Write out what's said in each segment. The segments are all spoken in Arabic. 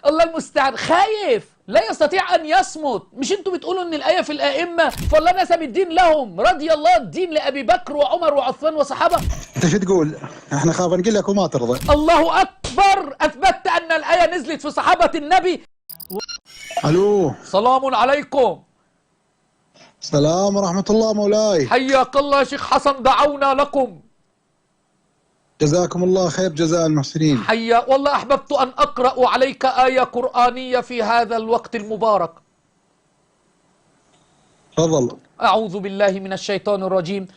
الله المستعان، خايف لا يستطيع أن يصمت. مش انتوا بتقولوا ان الآية في الآئمة فالله نسب الدين لهم، رضي الله الدين لأبي بكر وعمر وعثمان وصحابة. انت شو تقول؟ احنا خاف نقول لك وما ترضى. الله أكبر، أثبتت أن الآية نزلت في صحابة النبي. الو، سلام عليكم. السلام ورحمة الله مولاي. حياك الله يا شيخ حسن، دعونا لكم. جزاكم الله خير جزاء المحسنين. حيا والله أحببت أن أقرأ عليك آية قرآنية في هذا الوقت المبارك. تفضل. أعوذ بالله من الشيطان الرجيم.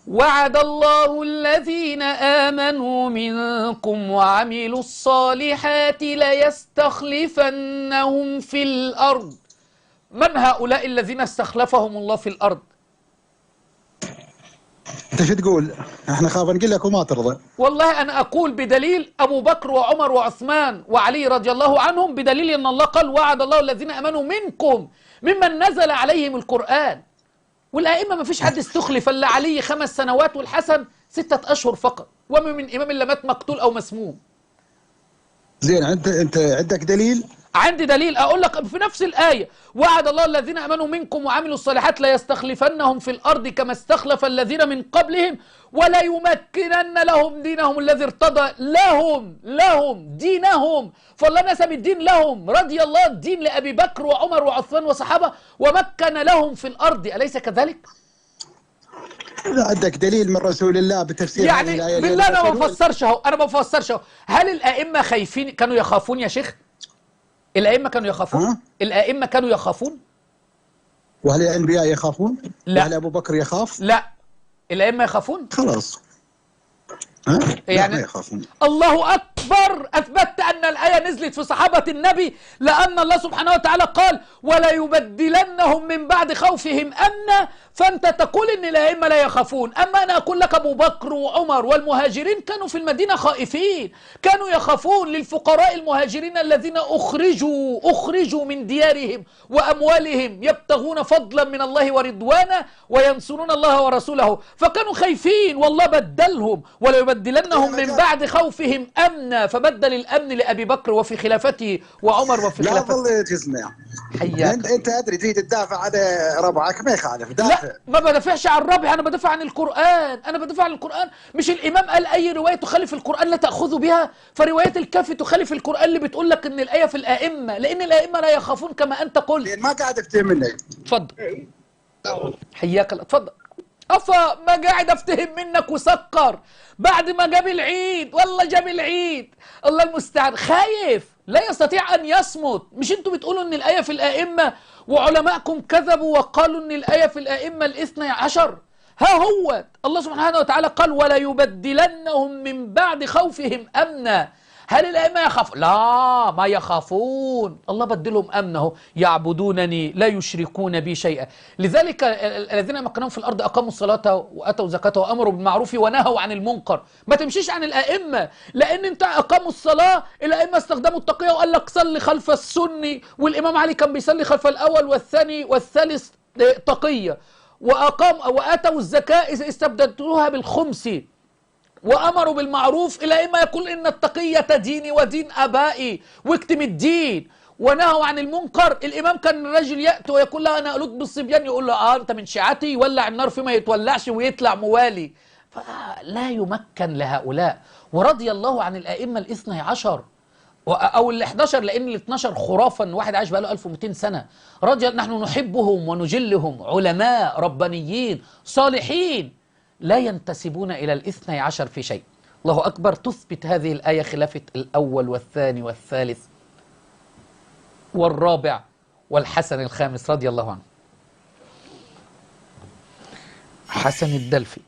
وعد الله الذين آمنوا منكم وعملوا الصالحات ليستخلفنهم في الأرض. من هؤلاء الذين استخلفهم الله في الأرض؟ انت شو تقول؟ احنا خاف نقول لك وما ترضى. والله أنا أقول بدليل أبو بكر وعمر وعثمان وعلي رضي الله عنهم، بدليل أن الله قال وعد الله الذين آمنوا منكم ممن نزل عليهم القرآن. والأئمة ما فيش حد استخلف إلا علي 5 سنوات والحسن 6 أشهر فقط، وما من إمام إلا مات مقتول أو مسموم. زين، انت عندك دليل؟ عندي دليل، أقول لك في نفس الآية وعد الله الذين آمنوا منكم وعملوا الصالحات ليستخلفنهم في الأرض كما استخلف الذين من قبلهم ولا يمكنن لهم دينهم الذي ارتضى لهم دينهم. فالله نسب الدين لهم، رضي الله الدين لأبي بكر وعمر وعثمان وصحابة ومكن لهم في الأرض، أليس كذلك؟ عندك دليل من رسول الله بتفسير يعني الآية؟ بالله أنا ما بفسرش أهو، أنا ما بفسرش أهو. هل الأئمة خايفين؟ كانوا يخافون يا شيخ؟ الأئمة كانوا يخافون؟ الأئمة كانوا يخافون؟ وهل الأنبياء يخافون؟ لا. وهل أبو بكر يخاف؟ لا. الأئمة يخافون؟ خلاص. يعني لا يخافون. الله أكبر، أثبتت أن الآية نزلت في صحابة النبي، لأن الله سبحانه وتعالى قال ولا يبدلنهم من بعد خوفهم أمنا. فأنت تقول أن الأئمة لا يخافون، أما أنا أقول لك أبو بكر وعمر والمهاجرين كانوا في المدينة خائفين، كانوا يخافون للفقراء المهاجرين الذين أخرجوا من ديارهم وأموالهم يبتغون فضلا من الله ورضوانا وينصرون الله ورسوله، فكانوا خايفين والله بدلهم ولا يبدلنهم من بعد خوفهم أمنا، فبدل الأمن لأبي بكر وفي خلافته وعمر وفي خلافته. لا ظل تسمع. انت ادري تريد تدافع عن ربعك، ما يخالف دافع. لا ما بدافعش عن ربعي، انا بدافع عن القرآن، انا بدافع عن القرآن. مش الامام قال اي رواية تخالف القرآن لا تأخذوا بها؟ فرواية الكافي تخالف القرآن اللي بتقول لك ان الآية في الائمة، لان الائمة لا يخافون كما انت قلت. ما قاعد افتهم منك. اتفضل. حياك الله، اتفضل. أفا ما قاعد أفتهم منك وسكر بعد ما جاب العيد، والله جاب العيد. الله المستعان، خايف لا يستطيع أن يصمت. مش أنتوا بتقولوا أن الآية في الآئمة وعلماءكم كذبوا وقالوا أن الآية في الآئمة ال12؟ ها هو الله سبحانه وتعالى قال ولا يبدلنهم من بعد خوفهم أمنا. هل الأئمة يخافون؟ لا ما يخافون، الله بدلهم أمنه يعبدونني لا يشركون بي شيئا. لذلك الذين مكنهم في الأرض أقاموا الصلاة وأتوا الزكاة وأمروا بالمعروف ونهوا عن المنكر. ما تمشيش عن الأئمة، لأن أنت أقاموا الصلاة، الأئمة استخدموا التقية وقال لك صلي خلف السني، والإمام علي كان بيصلي خلف الأول والثاني والثالث تقية، وأتوا الزكاة استبدلتوها بالخمس، وأمروا بالمعروف. الأئمة يقول إن التقية ديني ودين أبائي واكتم الدين، ونهوا عن المنكر. الإمام كان الرجل يأتي ويقول له أنا ألوذ بالصبيان، يقول له أنت من شيعتي، يولع النار فيما يتولعش ويطلع موالي. فلا يمكن لهؤلاء. ورضي الله عن الأئمة ال12 أو ال11، لأن ال12 خرافا، واحد عايش بقاله 1200 سنة. نحن نحبهم ونجلهم، علماء ربانيين صالحين لا ينتسبون إلى ال12 في شيء. الله أكبر. تثبت هذه الآية خلافة الأول والثاني والثالث والرابع والحسن الخامس رضي الله عنه. حسن الدلفي